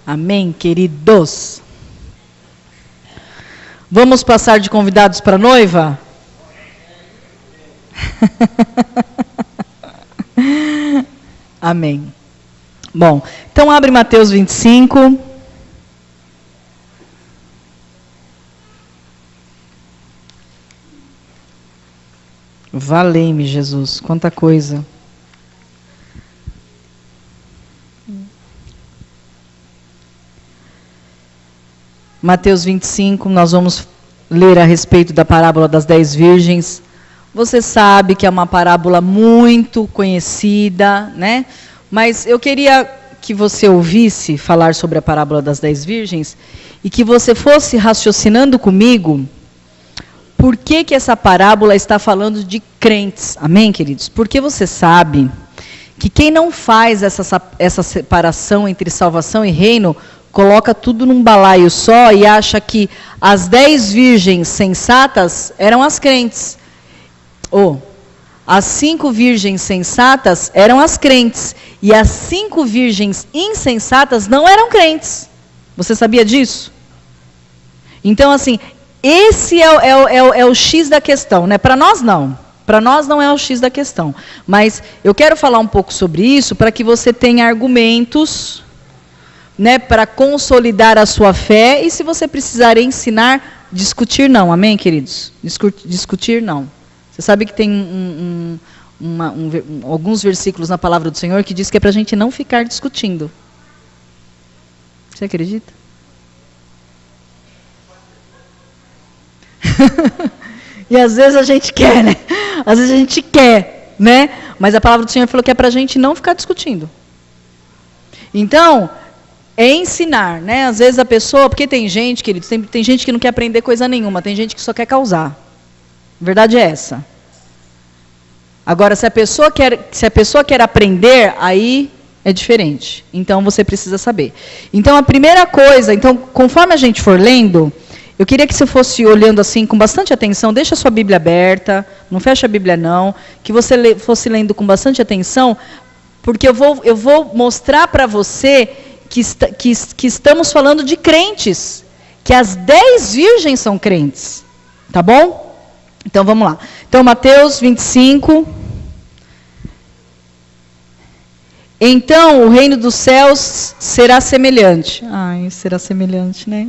Amém, queridos? Vamos passar de convidados para a noiva? Amém. Bom, então abre Mateus 25. Valei-me, Jesus, quanta coisa. Mateus 25, nós vamos ler a respeito da parábola das 10 virgens. Você sabe que é uma parábola muito conhecida, né? Mas eu queria que você ouvisse falar sobre a parábola das 10 virgens e que você fosse raciocinando comigo por que essa parábola está falando de crentes. Amém, queridos? Porque você sabe que quem não faz essa separação entre salvação e reino coloca tudo num balaio só e acha que as 10 virgens sensatas eram as crentes. Ou, as 5 virgens sensatas eram as crentes. E as 5 virgens insensatas não eram crentes. Você sabia disso? Então, assim, esse é o X da questão, né? Para nós, não. Para nós não é o X da questão. Mas eu quero falar um pouco sobre isso para que você tenha argumentos, né, para consolidar a sua fé, e se você precisar ensinar, discutir não, amém, queridos? Discutir não. Você sabe que tem alguns versículos na palavra do Senhor que diz que é para a gente não ficar discutindo. Você acredita? E às vezes a gente quer, né? Às vezes a gente quer, né? Mas a palavra do Senhor falou que é para a gente não ficar discutindo. Então, é ensinar, né? Às vezes a pessoa, porque tem gente, queridos, tem gente que não quer aprender coisa nenhuma, tem gente que só quer causar. A verdade é essa. Agora, se a pessoa quer aprender, aí é diferente. Então, você precisa saber. Então, a primeira coisa, conforme a gente for lendo, eu queria que você fosse olhando assim com bastante atenção, deixa a sua Bíblia aberta, não fecha a Bíblia não, que você fosse lendo com bastante atenção, porque eu vou mostrar para você que estamos falando de crentes, que as 10 virgens são crentes, tá bom? Então vamos lá. Então Mateus 25. Então o reino dos céus será semelhante. Será semelhante, né?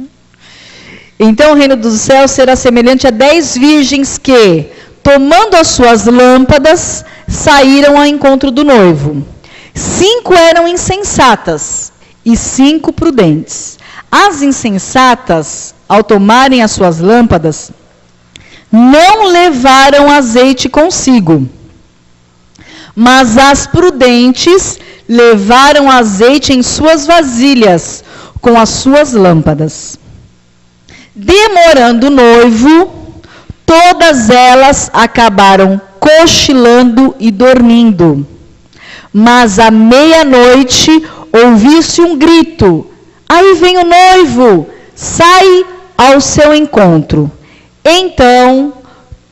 Então o reino dos céus será semelhante a 10 virgens que, tomando as suas lâmpadas, saíram ao encontro do noivo. 5 eram insensatas e 5 prudentes. As insensatas, ao tomarem as suas lâmpadas, não levaram azeite consigo. Mas as prudentes levaram azeite em suas vasilhas, com as suas lâmpadas. Demorando o noivo, todas elas acabaram cochilando e dormindo. Mas à meia-noite ouviu-se um grito: aí vem o noivo, sai ao seu encontro. Então,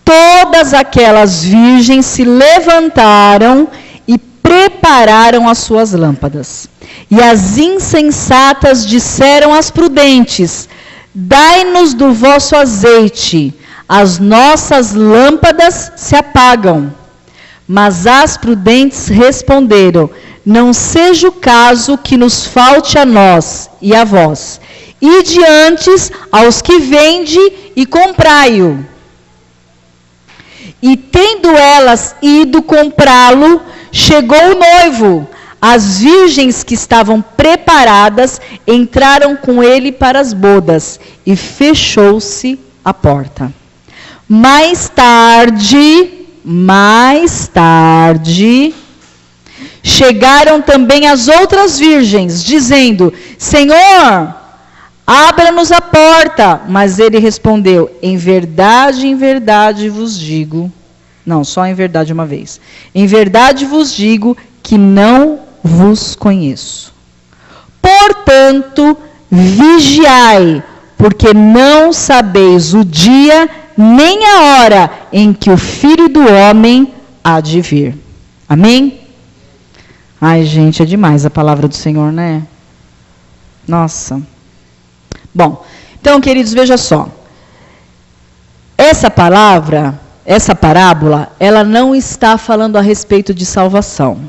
todas aquelas virgens se levantaram e prepararam as suas lâmpadas. E as insensatas disseram às prudentes: dai-nos do vosso azeite, as nossas lâmpadas se apagam. Mas as prudentes responderam: não seja o caso que nos falte a nós e a vós. Ide antes aos que vende e comprai-o. E tendo elas ido comprá-lo, chegou o noivo. As virgens que estavam preparadas entraram com ele para as bodas, e fechou-se a porta. Mais tarde, chegaram também as outras virgens, dizendo: Senhor, abra-nos a porta. Mas ele respondeu: em verdade vos digo. Não, só em verdade uma vez. Em verdade vos digo que não vos conheço. Portanto, vigiai, porque não sabeis o dia nem a hora em que o Filho do Homem há de vir. Amém? Ai, gente, é demais a palavra do Senhor, né? Nossa. Bom, então, queridos, veja só. Essa parábola, ela não está falando a respeito de salvação.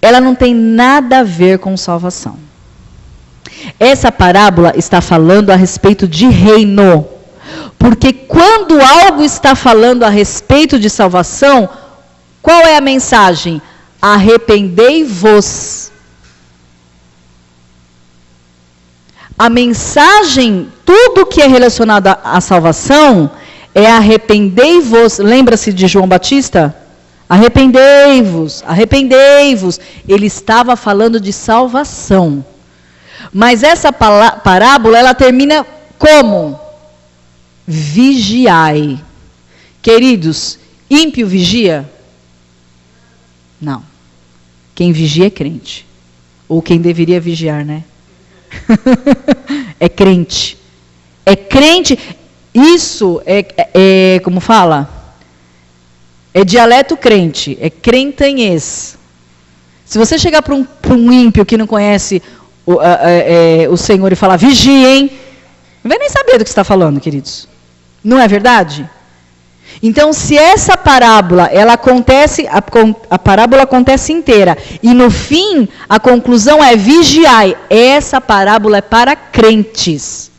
Ela não tem nada a ver com salvação. Essa parábola está falando a respeito de reino. Porque quando algo está falando a respeito de salvação, qual é a mensagem? Arrependei-vos. A mensagem, tudo que é relacionado à salvação, é arrependei-vos. Lembra-se de João Batista? Arrependei-vos, arrependei-vos. Ele estava falando de salvação. Mas essa parábola, ela termina como? Vigiai. Queridos, ímpio vigia? Não. Quem vigia é crente. Ou quem deveria vigiar, né? É crente. É crente. Isso é como fala? É dialeto crente. É crentanhês. Se você chegar para um ímpio que não conhece o Senhor e falar, vigiem, não vai nem saber do que está falando, queridos. Não é verdade? Então, se essa parábola, ela acontece, a parábola acontece inteira, e no fim, a conclusão é vigiai. Essa parábola é para crentes.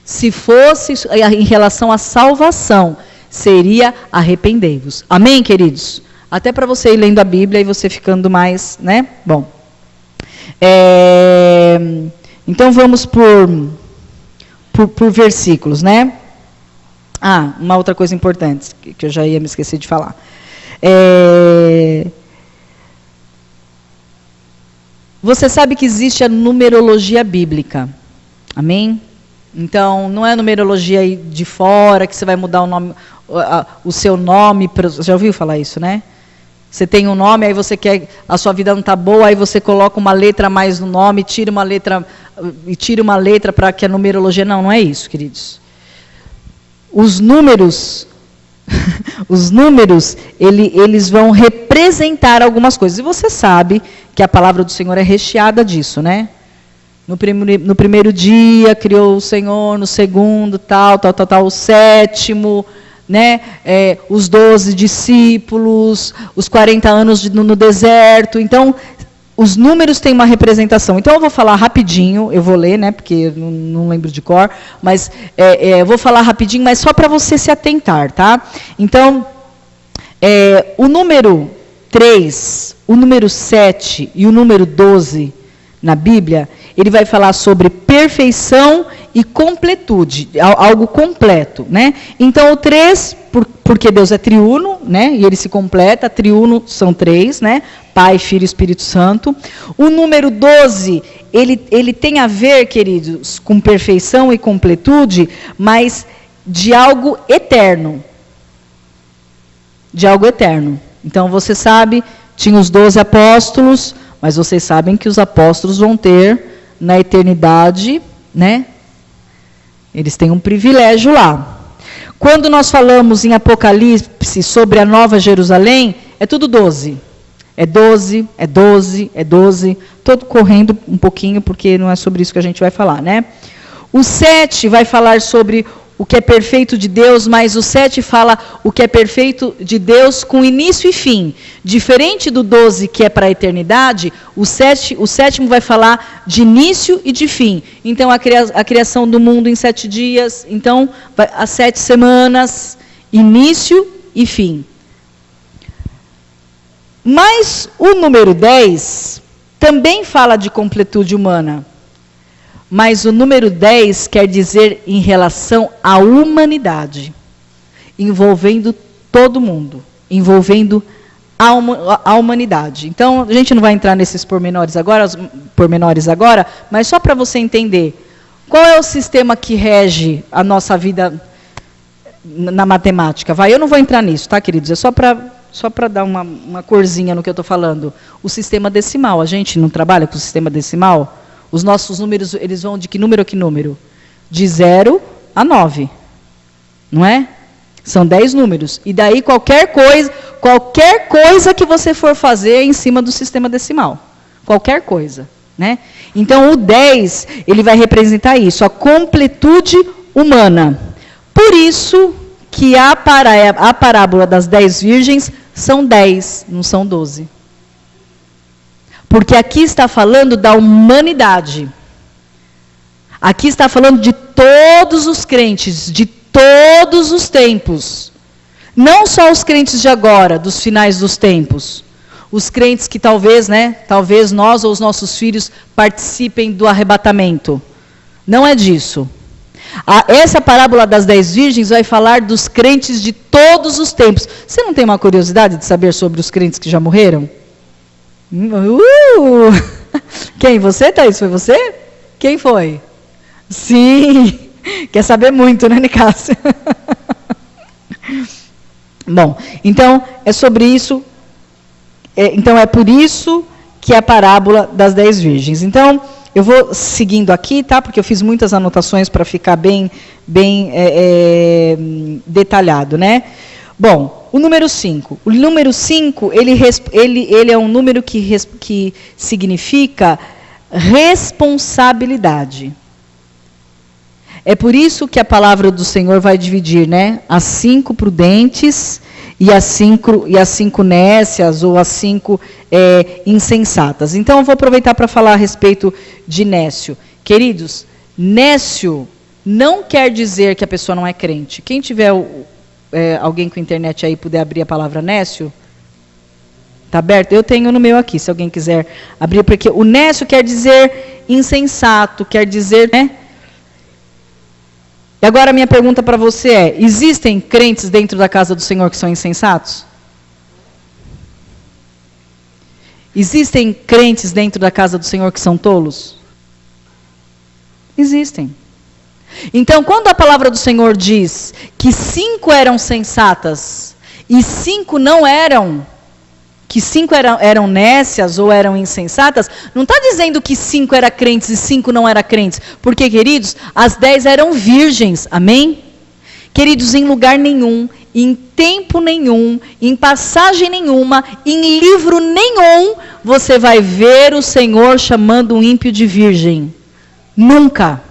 Se fosse em relação à salvação, seria arrependei-vos. Amém, queridos? Até para você ir lendo a Bíblia e você ficando mais, né? Bom. Então, vamos por versículos, né? Ah, uma outra coisa importante, que eu já ia me esquecer de falar. Você sabe que existe a numerologia bíblica. Amém? Então, não é a numerologia aí de fora, que você vai mudar o nome, o seu nome. Já ouviu falar isso, né? Você tem um nome, aí você quer, a sua vida não está boa, aí você coloca uma letra a mais no nome, tira uma letra para que a numerologia... Não é isso, queridos. Os números, eles vão representar algumas coisas. E você sabe que a palavra do Senhor é recheada disso, né? No primeiro dia criou o Senhor, no segundo, tal, o sétimo, né? Os 12 discípulos, os 40 anos no deserto. Então, os números têm uma representação. Então, eu vou falar rapidinho, eu vou ler, né, porque eu não lembro de cor, mas eu vou falar rapidinho, mas só para você se atentar, tá? Então, o número 3, o número 7 e o número 12 na Bíblia, ele vai falar sobre perfeição e completude, algo completo, né? Então, o 3, porque Deus é triuno, né? E ele se completa, triuno são 3, né? Pai, Filho e Espírito Santo. O número 12, ele tem a ver, queridos, com perfeição e completude, mas de algo eterno. De algo eterno. Então, você sabe, tinha os 12 apóstolos, mas vocês sabem que os apóstolos vão ter na eternidade, né? Eles têm um privilégio lá. Quando nós falamos em Apocalipse sobre a Nova Jerusalém, é tudo 12. É 12, é 12, é 12. Estou correndo um pouquinho, porque não é sobre isso que a gente vai falar, né? O 7 vai falar sobre o que é perfeito de Deus, mas o 7 fala o que é perfeito de Deus com início e fim. Diferente do 12, que é para a eternidade, o sétimo vai falar de início e de fim. Então, a criação do mundo em 7 dias, então, as 7 semanas, início e fim. Mas o número 10 também fala de completude humana. Mas o número 10 quer dizer em relação à humanidade, envolvendo todo mundo, envolvendo a humanidade. Então, a gente não vai entrar nesses pormenores agora, mas só para você entender, qual é o sistema que rege a nossa vida na matemática? Eu não vou entrar nisso, tá, queridos? É só para dar uma corzinha no que eu estou falando. O sistema decimal, a gente não trabalha com o sistema decimal? Os nossos números, eles vão de que número a que número? De 0 a 9. Não é? São 10 números. E daí qualquer coisa que você for fazer é em cima do sistema decimal. Qualquer coisa. Né? Então, o 10, ele vai representar isso, a completude humana. Por isso que a parábola das 10 virgens são 10, não são 12. Porque aqui está falando da humanidade. Aqui está falando de todos os crentes, de todos os tempos. Não só os crentes de agora, dos finais dos tempos. Os crentes que talvez nós ou os nossos filhos participem do arrebatamento. Não é disso. Essa parábola das 10 virgens vai falar dos crentes de todos os tempos. Você não tem uma curiosidade de saber sobre os crentes que já morreram? Quem? Você, Thaís? Foi você? Quem foi? Sim. Quer saber muito, né, Nicássia? Bom, então é sobre isso. Então é por isso que é a parábola das 10 virgens. Então, eu vou seguindo aqui, tá? Porque eu fiz muitas anotações para ficar bem detalhado, né? Bom, o número 5. O número 5, ele é um número que significa responsabilidade. É por isso que a palavra do Senhor vai dividir, né? As 5 prudentes e as 5 nécias, ou as 5 insensatas. Então, eu vou aproveitar para falar a respeito de nécio. Queridos, nécio não quer dizer que a pessoa não é crente. Quem tiver alguém com internet aí puder abrir a palavra nécio, está aberto? Eu tenho no meu aqui, se alguém quiser abrir, porque o nécio quer dizer insensato, quer dizer, né? E agora a minha pergunta para você é: existem crentes dentro da casa do Senhor que são insensatos? Existem crentes dentro da casa do Senhor que são tolos? Existem. Então, quando a palavra do Senhor diz que 5 eram sensatas e 5 não eram, que 5 eram nécias ou eram insensatas, não está dizendo que 5 eram crentes e 5 não eram crentes. Porque, queridos, as 10 eram virgens, amém? Queridos, em lugar nenhum, em tempo nenhum, em passagem nenhuma, em livro nenhum, você vai ver o Senhor chamando um ímpio de virgem. Nunca.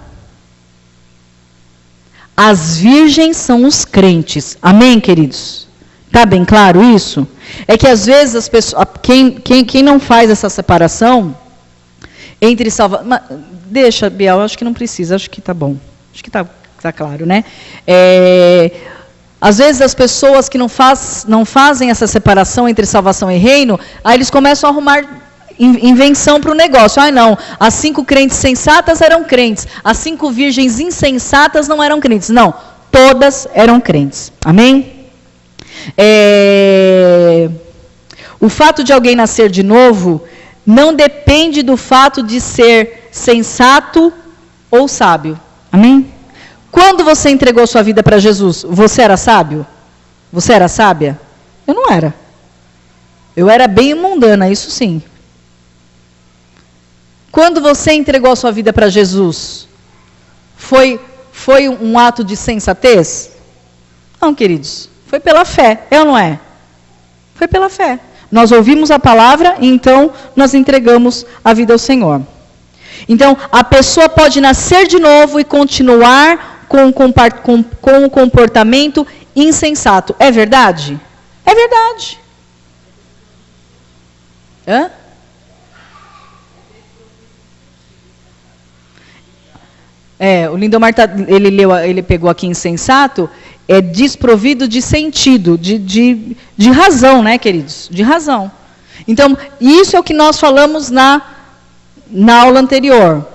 As virgens são os crentes, amém, queridos? Está bem claro isso? É que às vezes as pessoas, quem não faz essa separação entre deixa, Biel, acho que não precisa, acho que está bom. Acho que está claro, né? Às vezes as pessoas que não fazem essa separação entre salvação e reino, aí eles começam a arrumar invenção para o negócio. Não, as 5 crentes sensatas eram crentes, as 5 virgens insensatas não eram crentes. Não, todas eram crentes. Amém? O fato de alguém nascer de novo não depende do fato de ser sensato ou sábio. Amém? Quando você entregou sua vida para Jesus, você era sábio? Você era sábia? Eu não era. Eu era bem mundana, isso sim. Quando você entregou sua vida para Jesus, foi um ato de sensatez? Não, queridos. Foi pela fé, é ou não é? Foi pela fé. Nós ouvimos a palavra e então nós entregamos a vida ao Senhor. Então, a pessoa pode nascer de novo e continuar com o comportamento insensato. É verdade? É verdade. Hã? O Lindomar, ele pegou aqui insensato, é desprovido de sentido, de razão, né, queridos? De razão. Então, isso é o que nós falamos na aula anterior.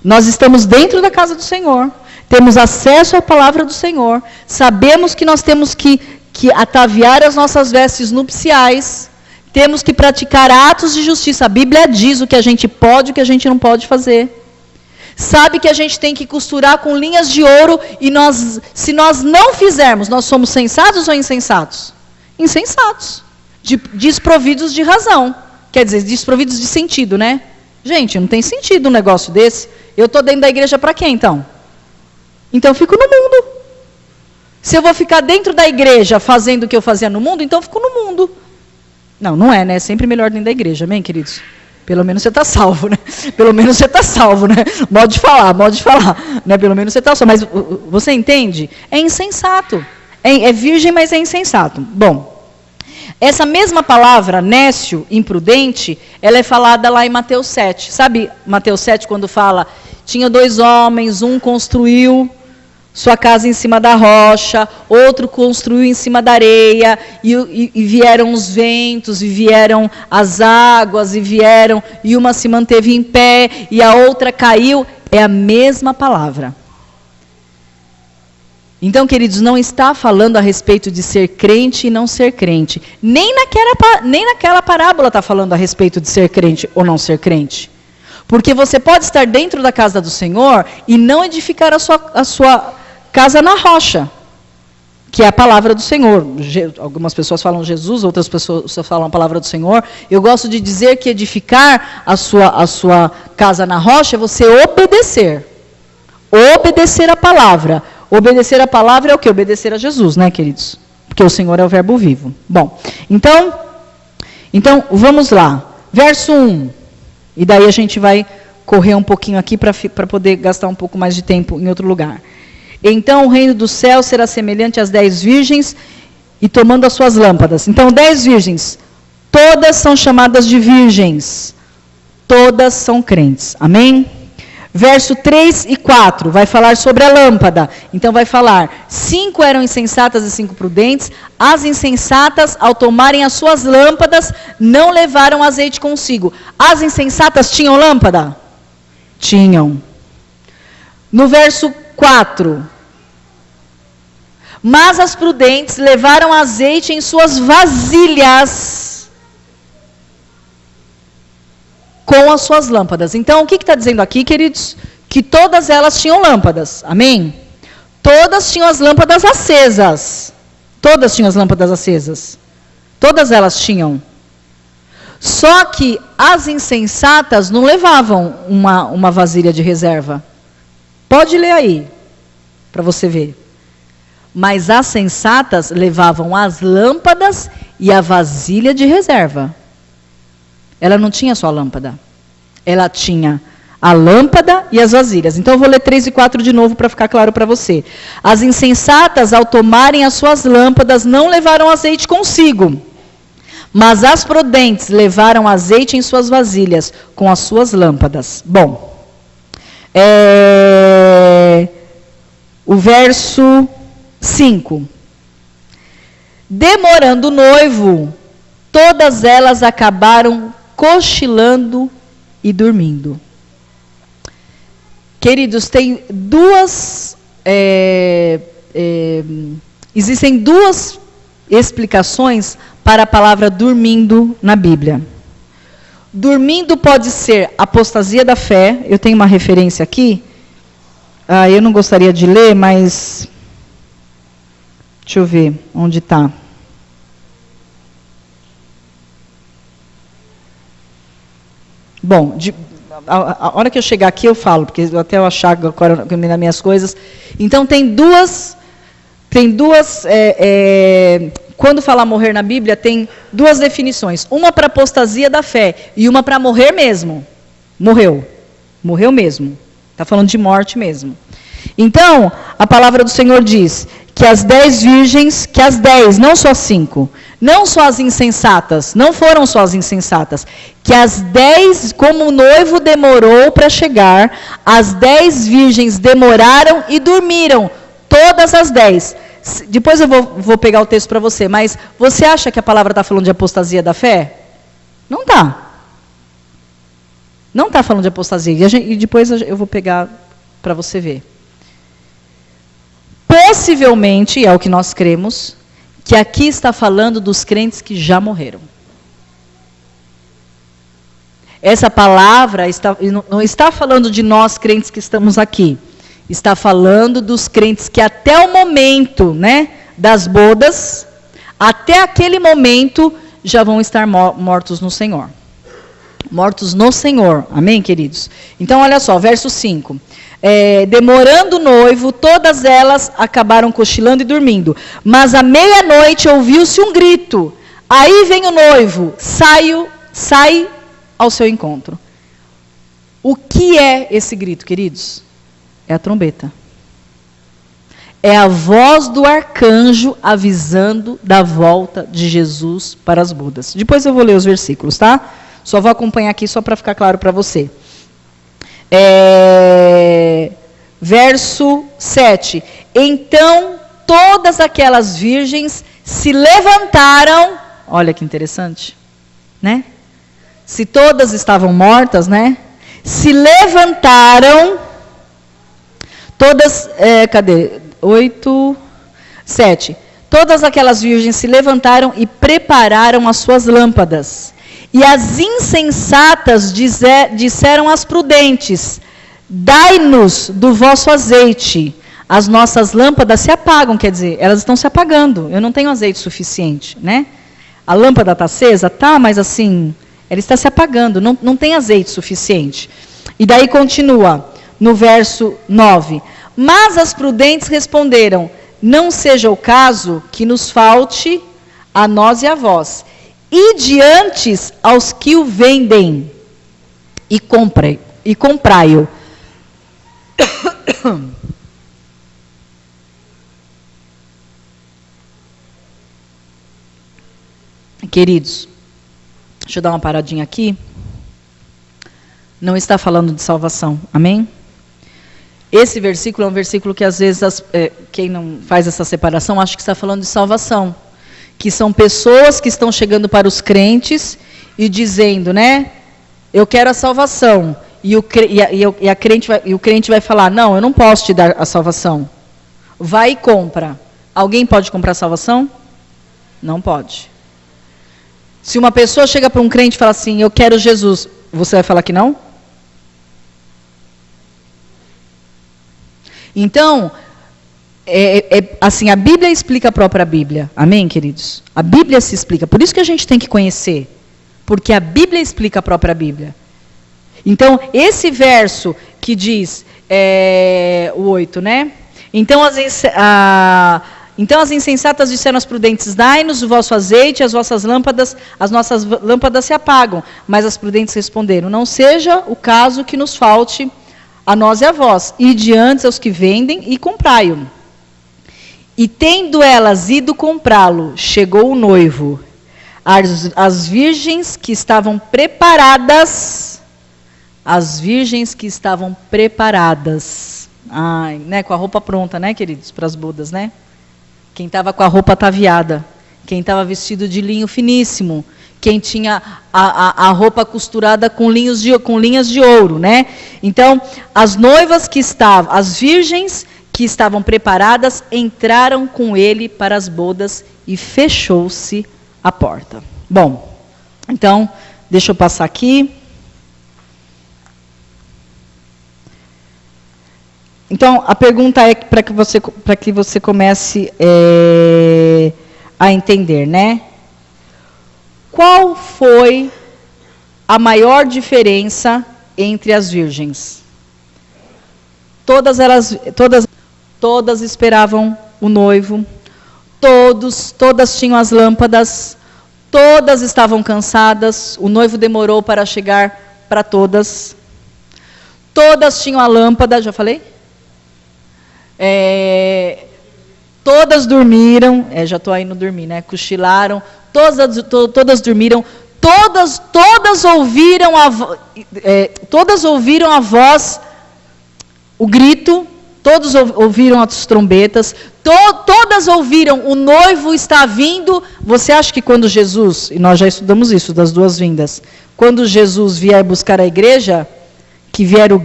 Nós estamos dentro da casa do Senhor, temos acesso à palavra do Senhor, sabemos que nós temos que ataviar as nossas vestes nupciais, temos que praticar atos de justiça. A Bíblia diz o que a gente pode e o que a gente não pode fazer. Sabe que a gente tem que costurar com linhas de ouro e se nós não fizermos, nós somos sensatos ou insensatos? Insensatos. Desprovidos de razão. Quer dizer, desprovidos de sentido, né? Gente, não tem sentido um negócio desse. Eu estou dentro da igreja para quê, então? Então eu fico no mundo. Se eu vou ficar dentro da igreja fazendo o que eu fazia no mundo, então eu fico no mundo. Não é, né? É sempre melhor dentro da igreja, amém, queridos? Pelo menos você está salvo, né? Pelo menos você está salvo, né? Modo de falar, né? Pelo menos você está salvo. Mas você entende? É insensato. É virgem, mas é insensato. Bom, essa mesma palavra, nécio, imprudente, ela é falada lá em Mateus 7. Sabe Mateus 7, quando fala, tinha 2 homens, um construiu sua casa em cima da rocha, outro construiu em cima da areia, e vieram os ventos, e vieram as águas, e uma se manteve em pé, e a outra caiu. É a mesma palavra. Então, queridos, não está falando a respeito de ser crente e não ser crente. Nem naquela parábola está falando a respeito de ser crente ou não ser crente. Porque você pode estar dentro da casa do Senhor e não edificar a sua casa na rocha, que é a palavra do Senhor. Algumas pessoas falam Jesus, outras pessoas falam a palavra do Senhor. Eu gosto de dizer que edificar a sua casa na rocha é você obedecer. Obedecer a palavra. Obedecer a palavra é o quê? Obedecer a Jesus, né, queridos? Porque o Senhor é o verbo vivo. Bom, então vamos lá. Verso 1. E daí a gente vai correr um pouquinho aqui para poder gastar um pouco mais de tempo em outro lugar. Então o reino do céu será semelhante às 10 virgens e tomando as suas lâmpadas. Então 10 virgens, todas são chamadas de virgens. Todas são crentes. Amém? Verso 3 e 4 vai falar sobre a lâmpada. Então vai falar, 5 eram insensatas e 5 prudentes. As insensatas, ao tomarem as suas lâmpadas, não levaram azeite consigo. As insensatas tinham lâmpada? Tinham. No verso 4. Mas as prudentes levaram azeite em suas vasilhas com as suas lâmpadas. Então, o que está dizendo aqui, queridos? Que todas elas tinham lâmpadas. Amém? Todas tinham as lâmpadas acesas. Todas tinham as lâmpadas acesas. Todas elas tinham. Só que as insensatas não levavam uma vasilha de reserva. Pode ler aí, para você ver. Mas as sensatas levavam as lâmpadas e a vasilha de reserva. Ela não tinha só a lâmpada. Ela tinha a lâmpada e as vasilhas. Então eu vou ler 3 e 4 de novo para ficar claro para você. As insensatas, ao tomarem as suas lâmpadas, não levaram azeite consigo. Mas as prudentes levaram azeite em suas vasilhas com as suas lâmpadas. Bom, o verso 5. Demorando o noivo, todas elas acabaram cochilando e dormindo. Queridos, tem existem duas explicações para a palavra dormindo na Bíblia. Dormindo pode ser apostasia da fé. Eu tenho uma referência aqui. Eu não gostaria de ler, mas deixa eu ver onde está. Bom, a hora que eu chegar aqui eu falo, porque até eu achar agora nas minhas coisas. Então tem duas quando fala morrer na Bíblia, tem duas definições. Uma para apostasia da fé e uma para morrer mesmo. Morreu mesmo. Está falando de morte mesmo. Então, a palavra do Senhor diz que as 10 virgens, que as 10, não só 5, não só as insensatas, não foram só as insensatas, que as 10, como o noivo demorou para chegar, as 10 virgens demoraram e dormiram, todas as 10. Depois eu vou pegar o texto para você, mas você acha que a palavra está falando de apostasia da fé? Não está. Não está falando de apostasia. E depois eu vou pegar para você ver. Possivelmente, é o que nós cremos, que aqui está falando dos crentes que já morreram. Essa palavra não está falando de nós crentes que estamos aqui. Está falando dos crentes que até o momento, né, das bodas, até aquele momento, já vão estar mortos no Senhor. Mortos no Senhor. Amém, queridos? Então, olha só, verso 5. Demorando o noivo, todas elas acabaram cochilando e dormindo. Mas à meia-noite ouviu-se um grito. Aí vem o noivo, sai ao seu encontro. O que é esse grito, queridos? É a trombeta. É a voz do arcanjo avisando da volta de Jesus para as bodas. Depois eu vou ler os versículos, tá? Só vou acompanhar aqui só para ficar claro para você. Verso 7. Então todas aquelas virgens se levantaram. Olha que interessante, né? Se todas estavam mortas, né? Se levantaram, todas, cadê? 8, 7. Todas aquelas virgens se levantaram e prepararam as suas lâmpadas. E as insensatas disseram às prudentes: dai-nos do vosso azeite. As nossas lâmpadas se apagam, quer dizer, elas estão se apagando. Eu não tenho azeite suficiente, né? A lâmpada está acesa? Tá, mas assim, ela está se apagando, não tem azeite suficiente. E daí continua, no verso 9. Mas as prudentes responderam: não seja o caso que nos falte a nós e a vós. Ide antes aos que o vendem e comprai-o. Queridos, deixa eu dar uma paradinha aqui. Não está falando de salvação, amém? Esse versículo é um versículo que às vezes quem não faz essa separação acha que está falando de salvação. Que são pessoas que estão chegando para os crentes e dizendo, né? Eu quero a salvação. E o crente vai falar: não, eu não posso te dar a salvação. Vai e compra. Alguém pode comprar a salvação? Não pode. Se uma pessoa chega para um crente e fala assim: eu quero Jesus, você vai falar que não? Então, assim, a Bíblia explica a própria Bíblia. Amém, queridos? A Bíblia se explica. Por isso que a gente tem que conhecer. Porque a Bíblia explica a própria Bíblia. Então, esse verso que diz, o 8, né? Então as insensatas disseram às prudentes: dai-nos o vosso azeite, as nossas lâmpadas se apagam. Mas as prudentes responderam: não seja o caso que nos falte a nós e a vós. Ide antes aos que vendem e comprai-o. E tendo elas ido comprá-lo, chegou o noivo. As virgens que estavam preparadas, ai, né, com a roupa pronta, né, queridos, para as bodas, né? Quem estava com a roupa ataviada, quem estava vestido de linho finíssimo, quem tinha a roupa costurada com linhas de ouro, né? Então, as virgens que estavam preparadas entraram com ele para as bodas e fechou-se a porta. Bom, então, deixa eu passar aqui. Então, a pergunta é para que você comece a entender, né? Qual foi a maior diferença entre as virgens? Todas esperavam o noivo, todas tinham as lâmpadas, todas estavam cansadas, o noivo demorou para chegar para todas. Todas tinham a lâmpada, já falei? Todas dormiram, já estou aí no dormir, né? Cochilaram, todas dormiram, todas ouviram a voz, o grito, todos ouviram as trombetas, todas ouviram: o noivo está vindo. Você acha que quando Jesus, e nós já estudamos isso, das duas vindas, quando Jesus vier buscar a igreja, que vier o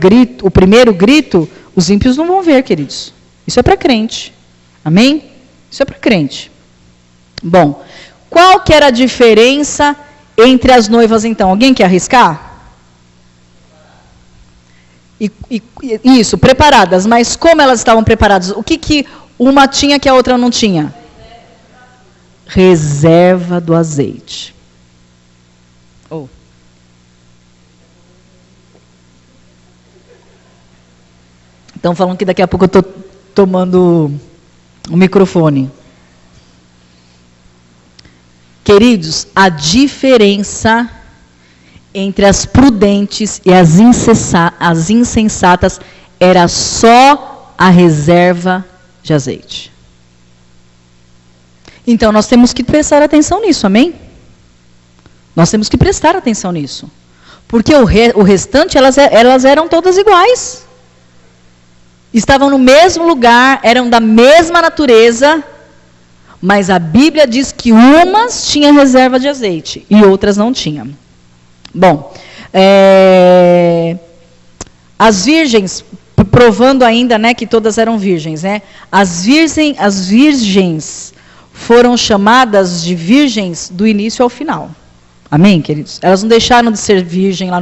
primeiro grito, os ímpios não vão ver, queridos. Isso é para crente. Amém? Isso é para crente. Bom, qual que era a diferença entre as noivas então? Alguém quer arriscar? Isso, preparadas. Mas como elas estavam preparadas? O que uma tinha que a outra não tinha? Reserva do azeite. Estão falando que daqui a pouco eu estou tomando o microfone. Queridos, a diferença Entre as prudentes e as insensatas era só a reserva de azeite. Então nós temos que prestar atenção nisso, amém? Nós temos que prestar atenção nisso. Porque o restante, elas eram todas iguais. Estavam no mesmo lugar, eram da mesma natureza, mas a Bíblia diz que umas tinham reserva de azeite e outras não tinham. Bom, as virgens, provando ainda, né, que todas eram virgens, né? As virgens foram chamadas de virgens do início ao final. Amém, queridos? Elas não deixaram de ser virgem lá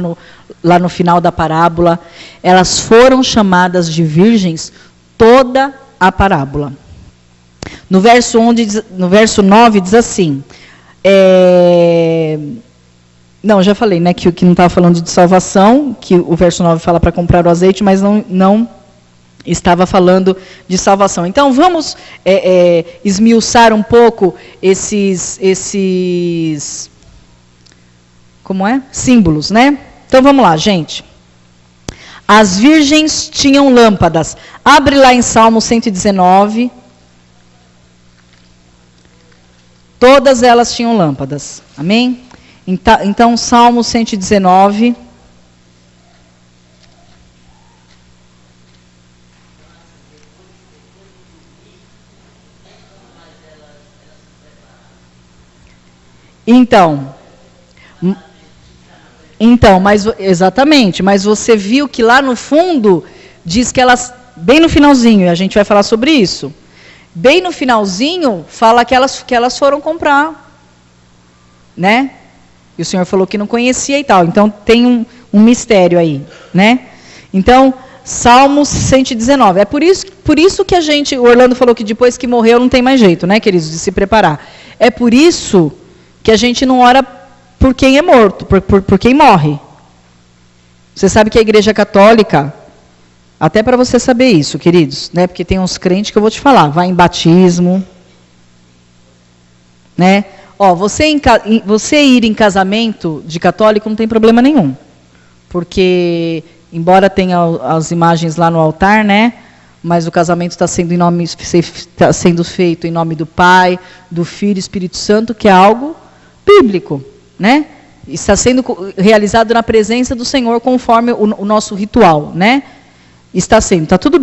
no final da parábola. Elas foram chamadas de virgens toda a parábola. No verso 9 diz assim... Não, já falei, né, que não estava falando de salvação, que o verso 9 fala para comprar o azeite, mas não estava falando de salvação. Então, vamos esmiuçar um pouco esses como é? Símbolos, né? Então, vamos lá, gente. As virgens tinham lâmpadas. Abre lá em Salmo 119. Todas elas tinham lâmpadas. Amém? Então, Salmo 119. Exatamente, mas você viu que lá no fundo, diz que elas, bem no finalzinho, e a gente vai falar sobre isso, bem no finalzinho, fala que elas foram comprar, né? E o Senhor falou que não conhecia e tal, então tem um mistério aí, né? Então, Salmo 119, é por isso que o Orlando falou que depois que morreu não tem mais jeito, né, queridos, de se preparar. É por isso que a gente não ora por quem é morto, por quem morre. Você sabe que a Igreja Católica, até para você saber isso, queridos, né? Porque tem uns crentes que eu vou te falar, vai em batismo, né? Ó, você ir em casamento de católico não tem problema nenhum, porque embora tenha as imagens lá no altar, né? Mas o casamento está sendo feito em nome do Pai, do Filho e Espírito Santo, que é algo bíblico, né? Está sendo realizado na presença do Senhor conforme o nosso ritual, né? Está tudo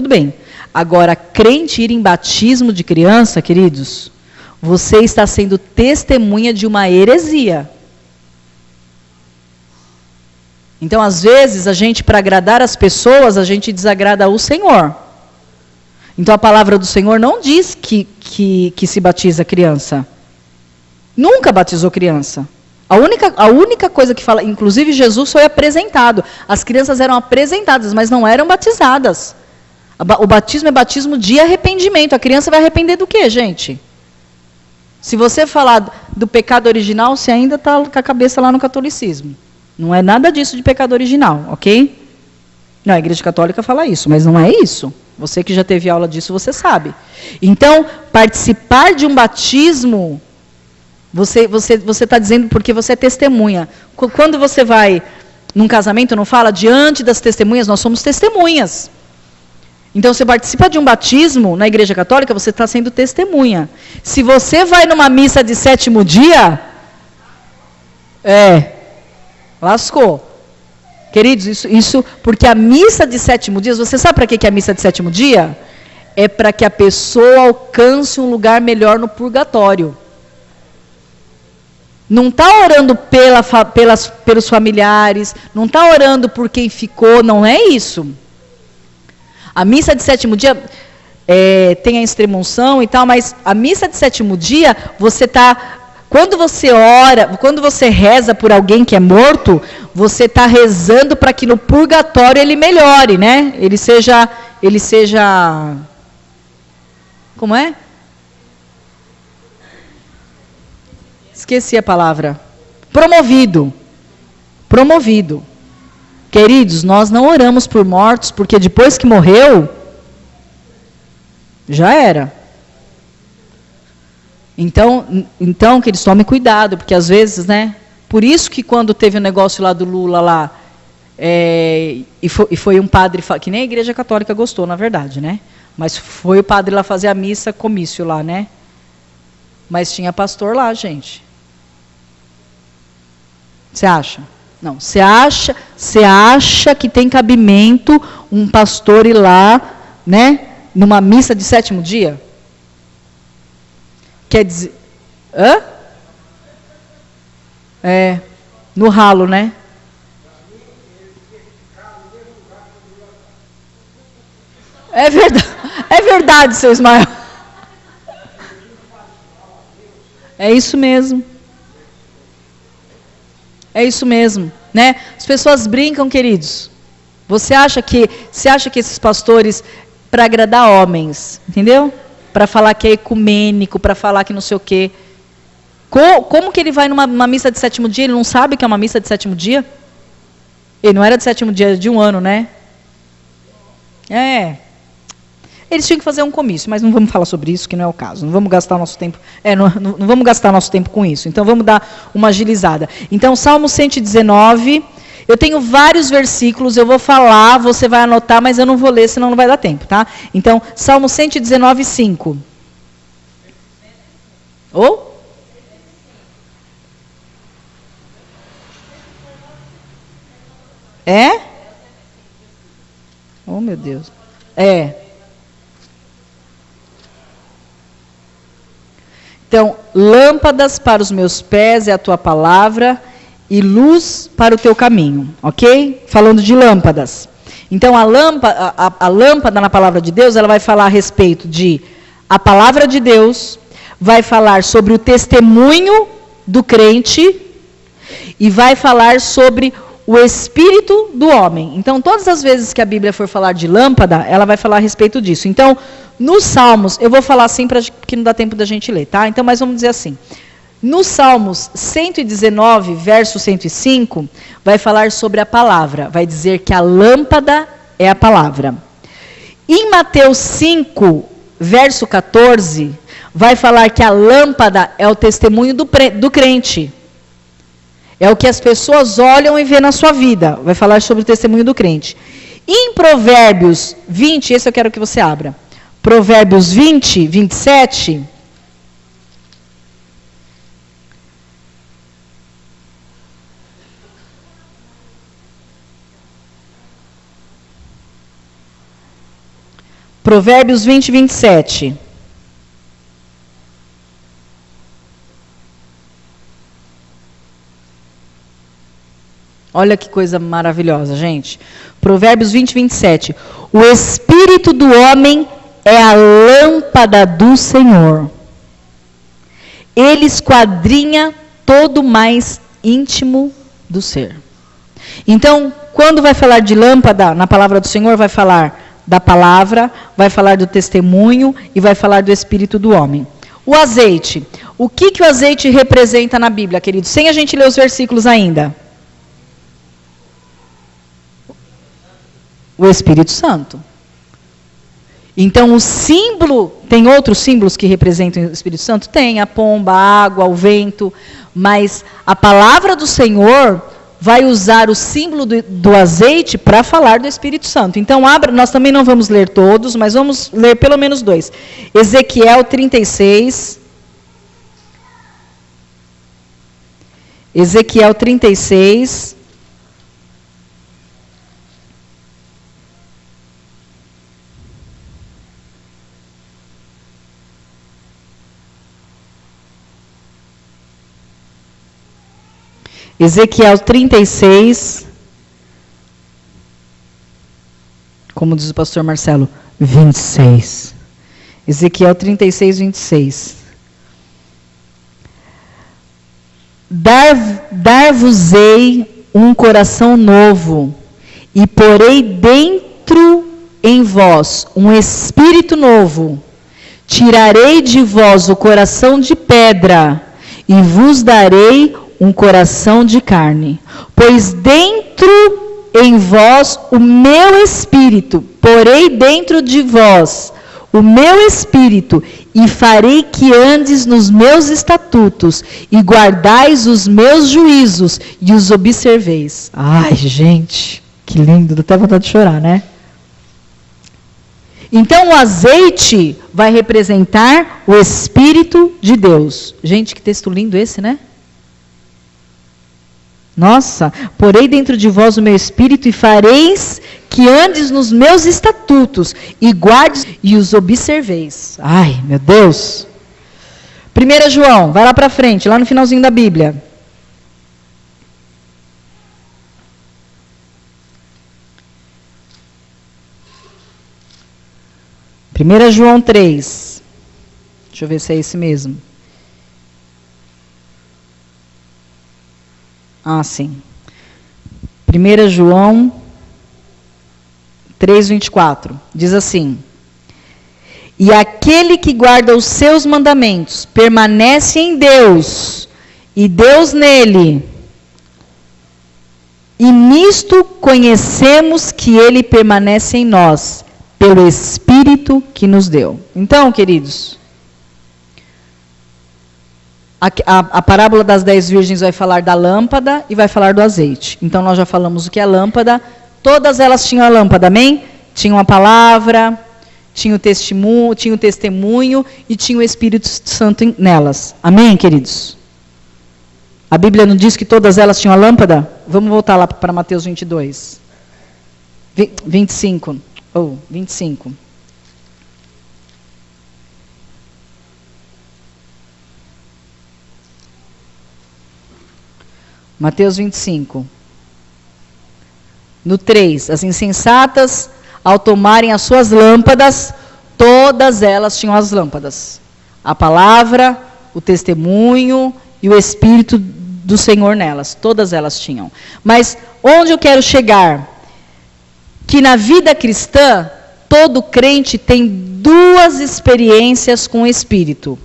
bem. Agora, crente ir em batismo de criança, queridos, você está sendo testemunha de uma heresia. Então, às vezes, a gente, para agradar as pessoas, a gente desagrada o Senhor. Então, a palavra do Senhor não diz que se batiza criança. Nunca batizou criança. A única coisa que fala, inclusive Jesus foi apresentado. As crianças eram apresentadas, mas não eram batizadas. O batismo é batismo de arrependimento. A criança vai arrepender do quê, gente? Se você falar do pecado original, você ainda está com a cabeça lá no catolicismo. Não é nada disso de pecado original, ok? Não, a Igreja Católica fala isso, mas não é isso. Você que já teve aula disso, você sabe. Então, participar de um batismo... Você está dizendo porque você é testemunha. Quando você vai num casamento, não fala diante das testemunhas, nós somos testemunhas. Então, você participa de um batismo na Igreja Católica, você está sendo testemunha. Se você vai numa missa de 7º dia, lascou. Queridos, isso porque a missa de 7º dia, você sabe para que é a missa de 7º dia? É para que a pessoa alcance um lugar melhor no purgatório. Não está orando pelos familiares, não está orando por quem ficou, não é isso. A missa de 7º dia tem a extrema-unção e tal, mas a missa de 7º dia, quando você ora, quando você reza por alguém que é morto, você está rezando para que no purgatório ele melhore, né? Ele seja, como é? Esqueci a palavra. Promovido. Queridos, nós não oramos por mortos, porque depois que morreu, já era. Então, queridos, tomem cuidado, porque às vezes, né, Por isso que quando teve o negócio lá do Lula lá, e foi um padre, que nem a Igreja Católica gostou, na verdade, né? Mas foi o padre lá fazer a missa, comício lá, né? Mas tinha pastor lá, gente. Você acha? Não. Você acha que tem cabimento um pastor ir lá, né? Numa missa de 7º dia? Quer dizer... Hã? No ralo, né? É verdade, seu Ismael. É isso mesmo. É isso mesmo, né? As pessoas brincam, queridos. Você acha que esses pastores, para agradar homens, entendeu? Para falar que é ecumênico, para falar que não sei o quê. Como que ele vai numa missa de 7º dia? Ele não sabe que é uma missa de 7º dia? Ele não era de 7º dia, era de um ano, né? Eles tinham que fazer um comício, mas não vamos falar sobre isso, que não é o caso. Não vamos gastar nosso tempo. Não vamos gastar nosso tempo com isso. Então vamos dar uma agilizada. Então, Salmo 119. Eu tenho vários versículos, eu vou falar, você vai anotar, mas eu não vou ler, senão não vai dar tempo, tá? Então, Salmo 119, 5. Ou? É? Oh, meu Deus. Então, lâmpadas para os meus pés é a tua palavra e luz para o teu caminho, ok? Falando de lâmpadas. Então, a lâmpada na palavra de Deus, ela vai falar a respeito de a palavra de Deus, vai falar sobre o testemunho do crente e vai falar sobre o espírito do homem. Então, todas as vezes que a Bíblia for falar de lâmpada, ela vai falar a respeito disso. Então, nos Salmos, eu vou falar assim porque não dá tempo da gente ler, tá? Então, mas vamos dizer assim. Nos Salmos 119, verso 105, vai falar sobre a palavra. Vai dizer que a lâmpada é a palavra. Em Mateus 5, verso 14, vai falar que a lâmpada é o testemunho do crente. É o que as pessoas olham e vê na sua vida. Vai falar sobre o testemunho do crente. Em Provérbios 20, esse eu quero que você abra. Provérbios 20, 27. Provérbios 20, 27. Olha que coisa maravilhosa, gente. Provérbios 20, 27. O espírito do homem é a lâmpada do Senhor. Ele esquadrinha todo o mais íntimo do ser. Então, quando vai falar de lâmpada, na palavra do Senhor, vai falar da palavra, vai falar do testemunho e vai falar do espírito do homem. O azeite. O que o azeite representa na Bíblia, querido? Sem a gente ler os versículos ainda. O Espírito Santo. Então, o símbolo, tem outros símbolos que representam o Espírito Santo? Tem, a pomba, a água, o vento, mas a palavra do Senhor vai usar o símbolo do azeite para falar do Espírito Santo. Então, nós também não vamos ler todos, mas vamos ler pelo menos 2. Ezequiel 36. Ezequiel 36. Ezequiel 36, como diz o pastor Marcelo, 26. Ezequiel 36, 26. Dar-vos-ei um coração novo, e porei dentro em vós um espírito novo. Tirarei de vós o coração de pedra, e vos darei um coração de carne, pois dentro em vós o meu espírito, porei dentro de vós o meu espírito, e farei que andes nos meus estatutos, e guardais os meus juízos, e os observeis. Ai, gente, que lindo, dá até vontade de chorar, né? Então, o azeite vai representar o Espírito de Deus. Gente, que texto lindo esse, né? Nossa, porei dentro de vós o meu Espírito e fareis que andes nos meus estatutos e guardes e os observeis. Ai, meu Deus. 1 João, vai lá para frente, lá no finalzinho da Bíblia. João 3. Deixa eu ver se é esse mesmo. Ah, sim. 1 João 3:24. Diz assim: e aquele que guarda os seus mandamentos permanece em Deus, e Deus nele. E nisto conhecemos que ele permanece em nós, pelo Espírito que nos deu. Então, queridos, a parábola das 10 virgens vai falar da lâmpada e vai falar do azeite. Então, nós já falamos o que é lâmpada. Todas elas tinham a lâmpada, amém? Tinham a palavra, tinha o testemunho e tinha o Espírito Santo nelas. Amém, queridos? A Bíblia não diz que todas elas tinham a lâmpada? Vamos voltar lá para Mateus 22. 25. 25. Mateus 25. No 3, as insensatas, ao tomarem as suas lâmpadas, todas elas tinham as lâmpadas. A palavra, o testemunho e o Espírito do Senhor nelas. Todas elas tinham. Mas onde eu quero chegar? Que na vida cristã, todo crente tem duas experiências com o Espírito.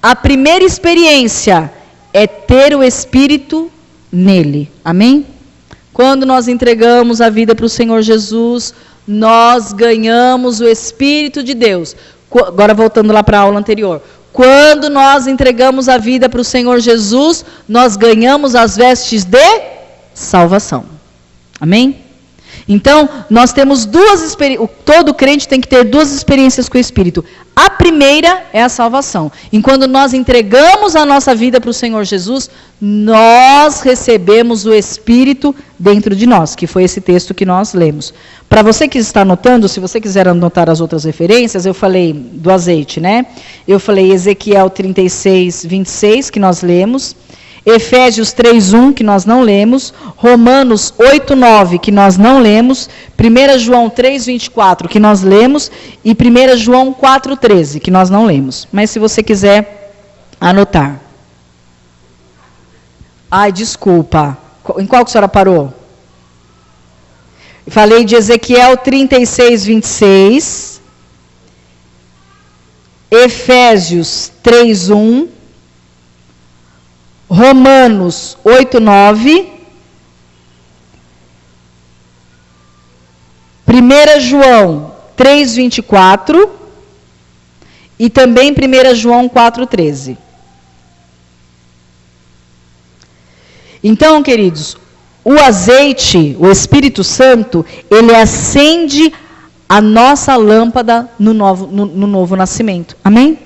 A primeira experiência é ter o Espírito nele. Amém? Quando nós entregamos a vida para o Senhor Jesus, nós ganhamos o Espírito de Deus. Agora voltando lá para a aula anterior. Quando nós entregamos a vida para o Senhor Jesus, nós ganhamos as vestes de salvação. Amém? Então, nós temos duas experiências. Todo crente tem que ter duas experiências com o Espírito. A primeira é a salvação. E quando nós entregamos a nossa vida para o Senhor Jesus, nós recebemos o Espírito dentro de nós, que foi esse texto que nós lemos. Para você que está anotando, se você quiser anotar as outras referências, eu falei do azeite, né? Eu falei Ezequiel 36, 26, que nós lemos. Efésios 3:1, que nós não lemos, Romanos 8:9, que nós não lemos, 1 João 3:24, que nós lemos, e 1 João 4:13, que nós não lemos. Mas se você quiser anotar. Ai, desculpa. Em qual que a senhora parou? Falei de Ezequiel 36:26, Efésios 3:1, Romanos 8:9, 1 João 3:24 e também 1 João 4:13. Então, queridos, o azeite, o Espírito Santo, ele acende a nossa lâmpada no novo nascimento. Amém?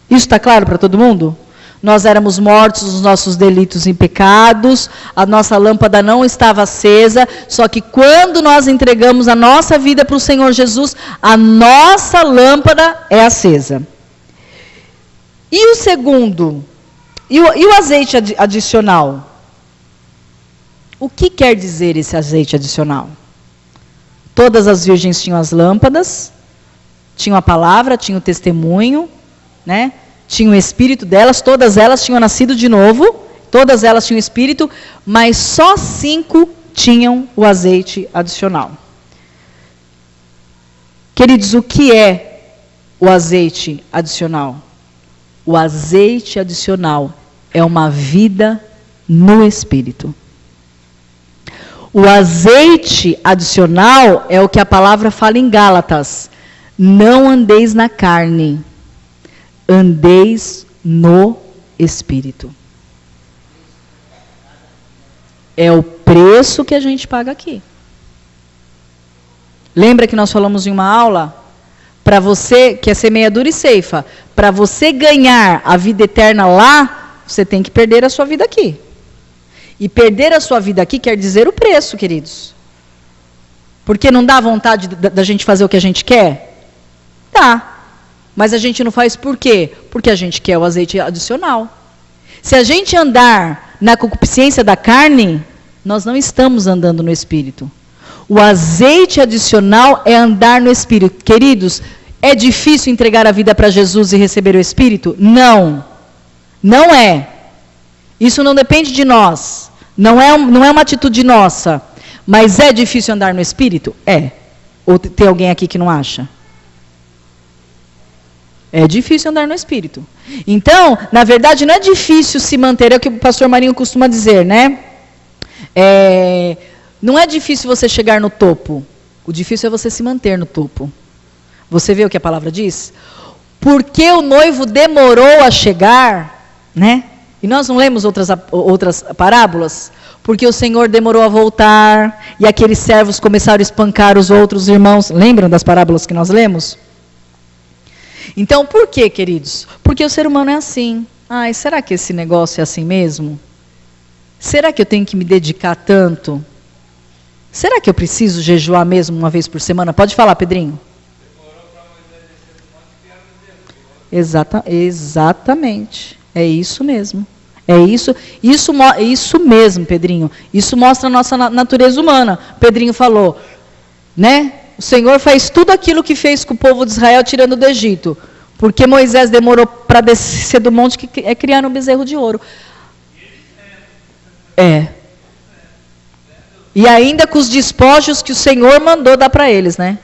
Isso está claro para todo mundo? Nós éramos mortos nos nossos delitos e pecados, a nossa lâmpada não estava acesa, só que quando nós entregamos a nossa vida para o Senhor Jesus, a nossa lâmpada é acesa. E o segundo, e o azeite adicional? O que quer dizer esse azeite adicional? Todas as virgens tinham as lâmpadas, tinham a palavra, tinham o testemunho, né? Tinha o Espírito delas, todas elas tinham nascido de novo, todas elas tinham Espírito, mas só 5 tinham o azeite adicional. Queridos, o que é o azeite adicional? O azeite adicional é uma vida no Espírito. O azeite adicional é o que a palavra fala em Gálatas. Não andeis na carne. andeis no Espírito. É o preço que a gente paga aqui. Lembra que nós falamos em uma aula? Para você, que é semeadura e ceifa, para você ganhar a vida eterna lá, você tem que perder a sua vida aqui. E perder a sua vida aqui quer dizer o preço, queridos. Porque não dá vontade da gente fazer o que a gente quer? Dá. Mas a gente não faz por quê? Porque a gente quer o azeite adicional. Se a gente andar na concupiscência da carne, nós não estamos andando no Espírito. O azeite adicional é andar no Espírito. Queridos, é difícil entregar a vida para Jesus e receber o Espírito? Não. Não é. Isso não depende de nós. Não é uma atitude nossa. Mas é difícil andar no Espírito? É. Ou tem alguém aqui que não acha? É difícil andar no Espírito. Então, na verdade, não é difícil se manter. É o que o pastor Marinho costuma dizer, né? Não é difícil você chegar no topo. O difícil é você se manter no topo. Você vê o que a palavra diz? Porque o noivo demorou a chegar, né? E nós não lemos outras parábolas? Porque o Senhor demorou a voltar, e aqueles servos começaram a espancar os outros irmãos. Lembram das parábolas que nós lemos? Então, por quê, queridos? Porque o ser humano é assim. Ai, será que esse negócio é assim mesmo? Será que eu tenho que me dedicar tanto? Será que eu preciso jejuar mesmo uma vez por semana? Pode falar, Pedrinho. Exatamente. É isso mesmo. É isso mesmo, Pedrinho. Isso mostra a nossa natureza humana. Pedrinho falou, né? O Senhor faz tudo aquilo que fez com o povo de Israel tirando do Egito. Porque Moisés demorou para descer do monte, que é criar um bezerro de ouro. E ainda com os despojos que o Senhor mandou dar para eles, né?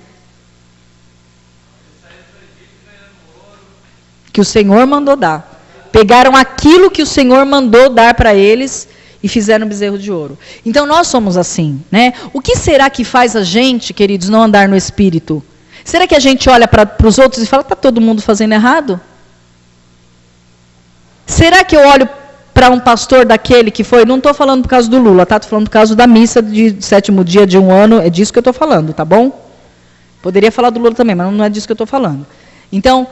Que o Senhor mandou dar. Pegaram aquilo que o Senhor mandou dar para eles e fizeram um bezerro de ouro. Então nós somos assim, né? O que será que faz a gente, queridos, não andar no Espírito? Será que a gente olha para os outros e fala, está todo mundo fazendo errado? Será que eu olho para um pastor daquele que foi, não estou falando por causa do Lula, tá? Estou falando por causa da missa de 7º dia de um ano, é disso que eu estou falando, tá bom? Poderia falar do Lula também, mas não é disso que eu estou falando. Então,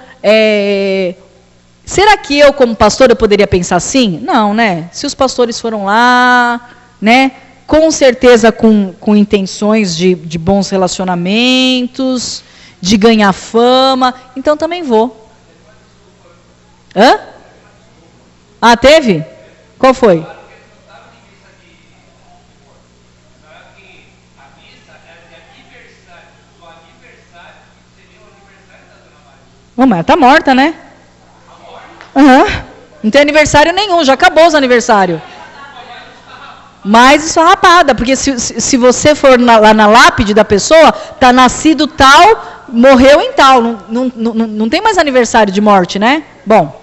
será que eu, como pastor, eu poderia pensar assim? Não, né? Se os pastores foram lá, né? Com certeza com intenções de bons relacionamentos, de ganhar fama, então também vou. Hã? Ah, teve? Qual foi? Mas está morta, né? Não tem aniversário nenhum, já acabou os aniversários. Mas esfarrapada, porque se você for lá na lápide da pessoa, está nascido tal, morreu em tal. Não tem mais aniversário de morte, né? Bom.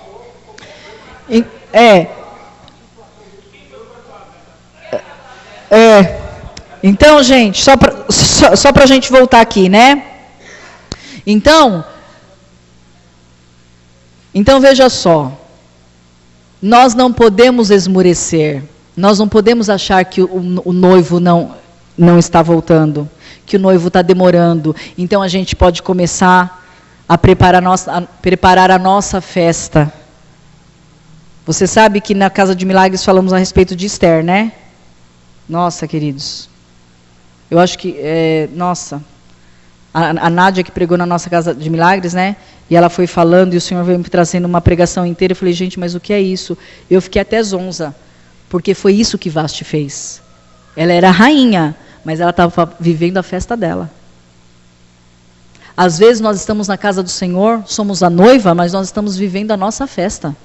Então, gente, só para a gente voltar aqui, né? Então, veja só. Nós não podemos esmurecer. Nós não podemos achar que o noivo não está voltando, que o noivo está demorando. Então, a gente pode começar a preparar a nossa festa. Você sabe que na Casa de Milagres falamos a respeito de Esther, né? Nossa, queridos. Eu acho que, a Nádia que pregou na nossa Casa de Milagres, né? E ela foi falando e o Senhor veio me trazendo uma pregação inteira. Eu falei, gente, mas o que é isso? Eu fiquei até zonza, porque foi isso que Vasti fez. Ela era a rainha, mas ela estava vivendo a festa dela. Às vezes nós estamos na casa do Senhor, somos a noiva, mas nós estamos vivendo a nossa festa.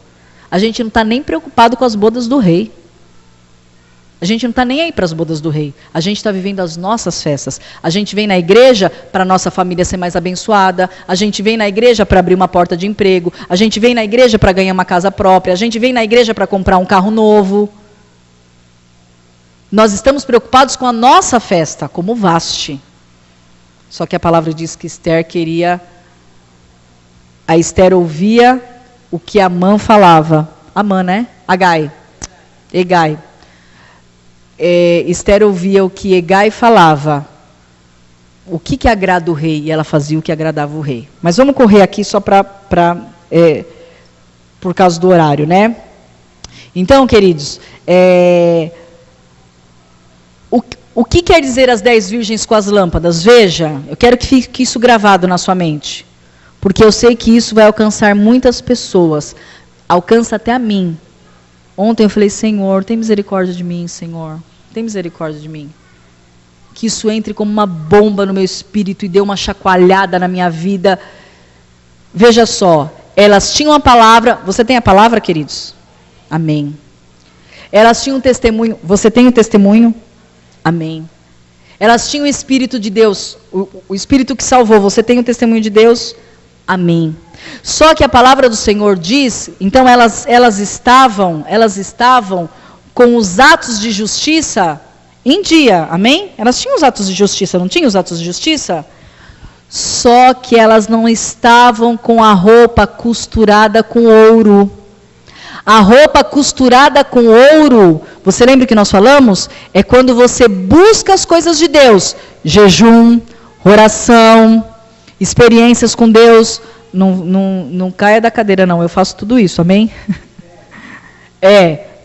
A gente não está nem preocupado com as bodas do rei. A gente não está nem aí para as bodas do rei. A gente está vivendo as nossas festas. A gente vem na igreja para a nossa família ser mais abençoada. A gente vem na igreja para abrir uma porta de emprego. A gente vem na igreja para ganhar uma casa própria. A gente vem na igreja para comprar um carro novo. Nós estamos preocupados com a nossa festa, como Vasti. Só que a palavra diz que Esther queria... A Esther ouvia o que Amã falava. Amã, né? Hegai. Esther ouvia o que Hegai falava. O que agrada o rei? E ela fazia o que agradava o rei. Mas vamos correr aqui só por causa do horário, né? Então, queridos, o que quer dizer as 10 virgens com as lâmpadas? Veja, eu quero que fique isso gravado na sua mente. Porque eu sei que isso vai alcançar muitas pessoas. Alcança até a mim. Ontem eu falei, Senhor, tem misericórdia de mim, Senhor. Tem misericórdia de mim. Que isso entre como uma bomba no meu espírito e dê uma chacoalhada na minha vida. Veja só, elas tinham a palavra. Você tem a palavra, queridos? Amém. Elas tinham um testemunho. Você tem o testemunho? Amém. Elas tinham o Espírito de Deus. O Espírito que salvou. Você tem o testemunho de Deus? Amém. Só que a palavra do Senhor diz, então elas estavam com os atos de justiça em dia, amém? Elas tinham os atos de justiça, não tinham os atos de justiça? Só que elas não estavam com a roupa costurada com ouro. A roupa costurada com ouro, você lembra que nós falamos? É quando você busca as coisas de Deus. Jejum, oração, experiências com Deus. Não caia da cadeira não, eu faço tudo isso, amém?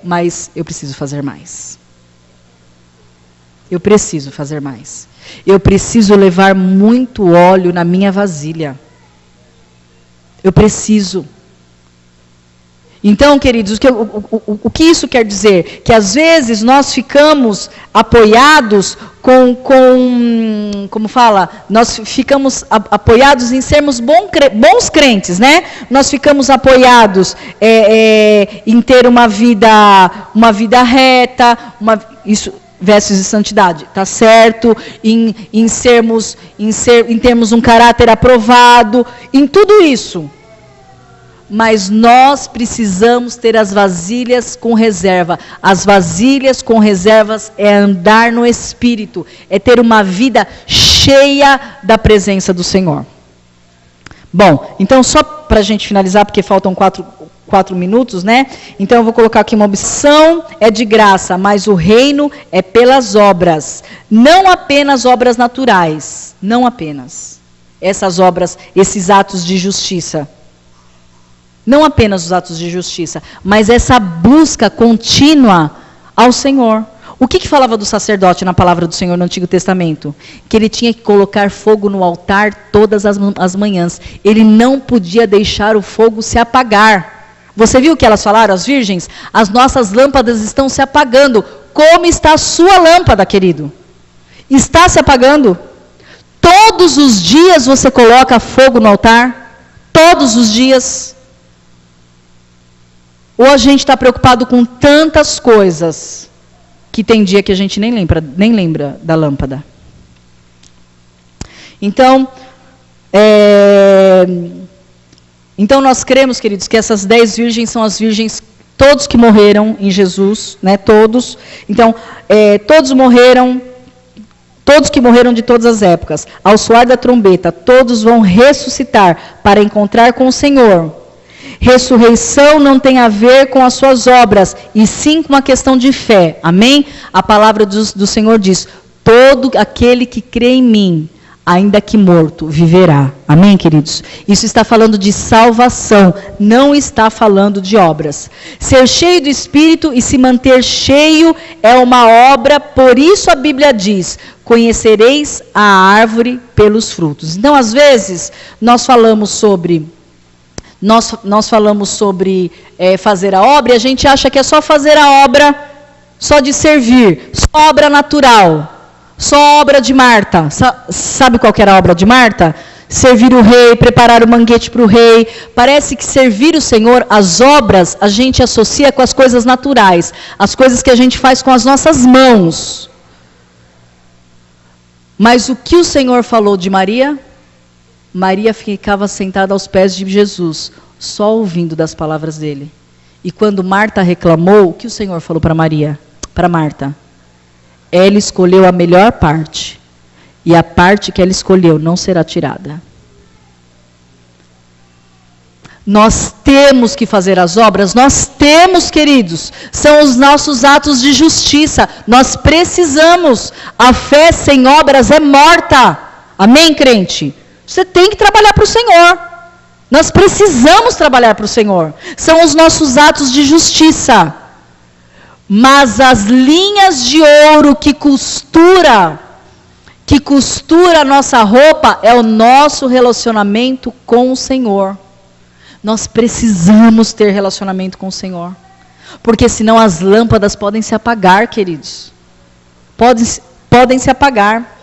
Mas eu preciso fazer mais. Eu preciso fazer mais. Eu preciso levar muito óleo na minha vasilha. Eu preciso. Então, queridos, o que isso quer dizer? Que às vezes nós ficamos apoiados como fala? Nós ficamos apoiados em sermos bons crentes, né? Nós ficamos apoiados em ter uma vida reta, vestes de santidade, tá certo? Em termos um caráter aprovado, em tudo isso. Mas nós precisamos ter as vasilhas com reserva. As vasilhas com reservas é andar no Espírito, é ter uma vida cheia da presença do Senhor. Bom, então só para a gente finalizar, porque faltam 4 minutos, né? Então eu vou colocar aqui uma opção, é de graça, mas o reino é pelas obras. Não apenas obras naturais, não apenas. Essas obras, esses atos de justiça. Não apenas os atos de justiça, mas essa busca contínua ao Senhor. O que falava do sacerdote na palavra do Senhor no Antigo Testamento? Que ele tinha que colocar fogo no altar todas as manhãs. Ele não podia deixar o fogo se apagar. Você viu o que elas falaram, as virgens? As nossas lâmpadas estão se apagando. Como está a sua lâmpada, querido? Está se apagando? Todos os dias você coloca fogo no altar? Todos os dias? Ou a gente está preocupado com tantas coisas que tem dia que a gente nem lembra da lâmpada. Então, então nós cremos, queridos, que essas 10 virgens são as virgens, todos que morreram em Jesus, né? Todos. Então, todos morreram, todos que morreram de todas as épocas. Ao soar da trombeta, todos vão ressuscitar para encontrar com o Senhor. Ressurreição não tem a ver com as suas obras, e sim com uma questão de fé. Amém? A palavra do Senhor diz, todo aquele que crê em mim, ainda que morto, viverá. Amém, queridos? Isso está falando de salvação, não está falando de obras. Ser cheio do Espírito e se manter cheio é uma obra, por isso a Bíblia diz, conhecereis a árvore pelos frutos. Então, às vezes, nós falamos sobre fazer a obra, e a gente acha que é só fazer a obra, só de servir, só obra natural, só obra de Marta. Sabe qual que era a obra de Marta? Servir o rei, preparar o banquete para o rei. Parece que servir o Senhor, as obras, a gente associa com as coisas naturais, as coisas que a gente faz com as nossas mãos. Mas o que o Senhor falou de Maria? Maria ficava sentada aos pés de Jesus, só ouvindo das palavras dele. E quando Marta reclamou, o que o Senhor falou para Marta? Ela escolheu a melhor parte, e a parte que ela escolheu não será tirada. Nós temos que fazer as obras, nós temos, queridos, são os nossos atos de justiça, nós precisamos. A fé sem obras é morta. Amém, crente? Você tem que trabalhar para o Senhor. Nós precisamos trabalhar para o Senhor. São os nossos atos de justiça. Mas as linhas de ouro que costura a nossa roupa é o nosso relacionamento com o Senhor. Nós precisamos ter relacionamento com o Senhor. Porque senão as lâmpadas podem se apagar, queridos. Podem se apagar.